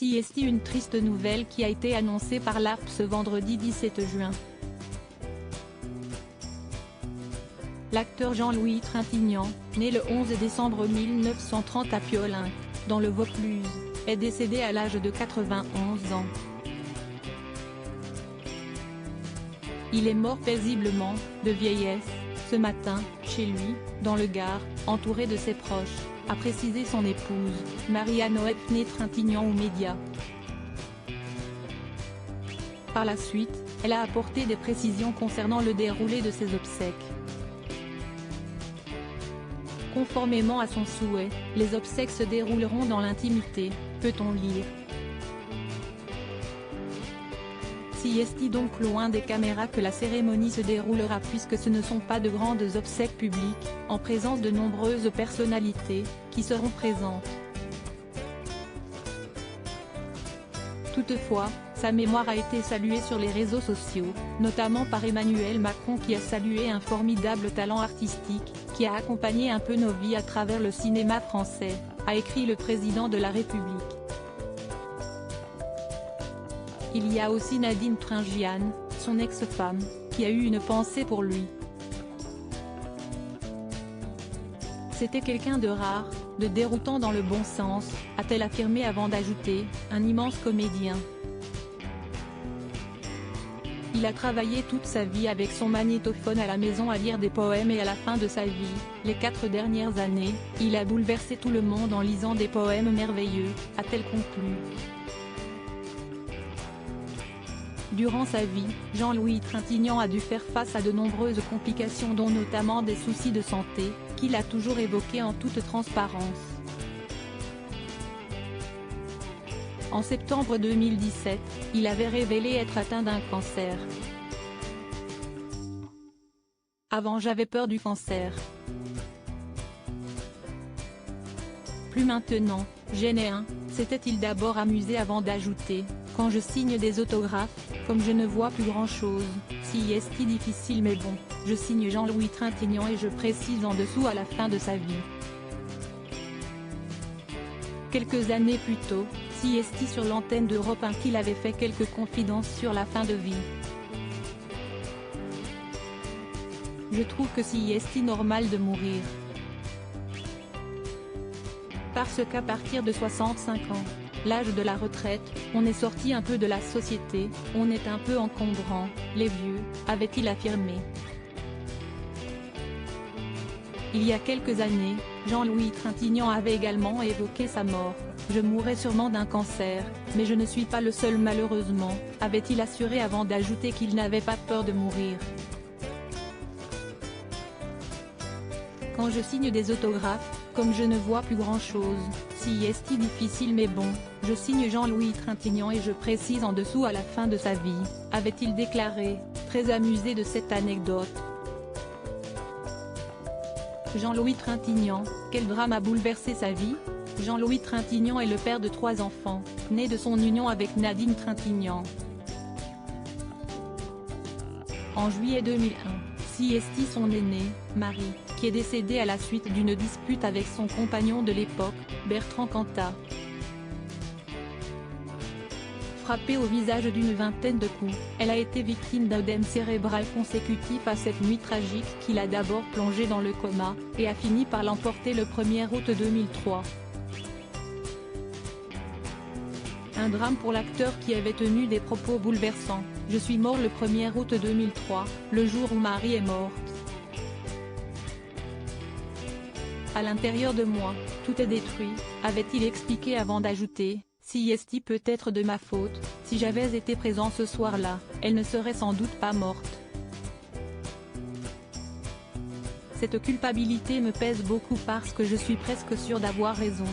CST, une triste nouvelle qui a été annoncée par l'ARP ce vendredi 17 juin. L'acteur Jean-Louis Trintignant, né le 11 décembre 1930 à Piolenc, dans le Vaucluse, est décédé à l'âge de 91 ans. Il est mort paisiblement, de vieillesse, ce matin, chez lui, dans le Gard, entouré de ses proches, a précisé son épouse, Marie-Anoët Trintignant aux médias. Par la suite, elle a apporté des précisions concernant le déroulé de ses obsèques. Conformément à son souhait, les obsèques se dérouleront dans l'intimité, peut-on lire. CST donc loin des caméras que la cérémonie se déroulera puisque ce ne sont pas de grandes obsèques publiques, en présence de nombreuses personnalités, qui seront présentes. Toutefois, sa mémoire a été saluée sur les réseaux sociaux, notamment par Emmanuel Macron qui a salué un formidable talent artistique, qui a accompagné un peu nos vies à travers le cinéma français, a écrit le président de la République. Il y a aussi Nadine Trintignant, son ex-femme, qui a eu une pensée pour lui. C'était quelqu'un de rare, de déroutant dans le bon sens, a-t-elle affirmé avant d'ajouter, un immense comédien. Il a travaillé toute sa vie avec son magnétophone à la maison à lire des poèmes et à la fin de sa vie, les 4 dernières années, il a bouleversé tout le monde en lisant des poèmes merveilleux, a-t-elle conclu. Durant sa vie, Jean-Louis Trintignant a dû faire face à de nombreuses complications dont notamment des soucis de santé, qu'il a toujours évoqués en toute transparence. En septembre 2017, il avait révélé être atteint d'un cancer. Avant j'avais peur du cancer. Plus maintenant, j'en ai un, s'était-il d'abord amusé avant d'ajouter, quand je signe des autographes, comme je ne vois plus grand-chose, CST difficile mais bon, je signe Jean-Louis Trintignant et je précise en dessous à la fin de sa vie. Quelques années plus tôt, CST sur l'antenne d'Europe 1 qu'il avait fait quelques confidences sur la fin de vie. Je trouve que CST normal de mourir. Parce qu'à partir de 65 ans, l'âge de la retraite, on est sorti un peu de la société, on est un peu encombrant, les vieux, avait-il affirmé. Il y a quelques années, Jean-Louis Trintignant avait également évoqué sa mort. Je mourrai sûrement d'un cancer, mais je ne suis pas le seul malheureusement, avait-il assuré avant d'ajouter qu'il n'avait pas peur de mourir. Quand je signe des autographes, comme je ne vois plus grand-chose, CST difficile mais bon, je signe Jean-Louis Trintignant et je précise en dessous à la fin de sa vie, avait-il déclaré, très amusé de cette anecdote. Jean-Louis Trintignant, quel drame a bouleversé sa vie? Jean-Louis Trintignant est le père de 3 enfants, né de son union avec Nadine Trintignant. En juillet 2001, CST son aîné, Marie, qui est décédée à la suite d'une dispute avec son compagnon de l'époque, Bertrand Cantat. Frappée au visage d'une vingtaine de coups, elle a été victime d'un œdème cérébral consécutif à cette nuit tragique qui l'a d'abord plongée dans le coma, et a fini par l'emporter le 1er août 2003. Un drame pour l'acteur qui avait tenu des propos bouleversants. Je suis mort le 1er août 2003, le jour où Marie est morte. À l'intérieur de moi, tout est détruit, avait-il expliqué avant d'ajouter, CST peut être de ma faute, si j'avais été présent ce soir-là, elle ne serait sans doute pas morte. Cette culpabilité me pèse beaucoup parce que je suis presque sûr d'avoir raison.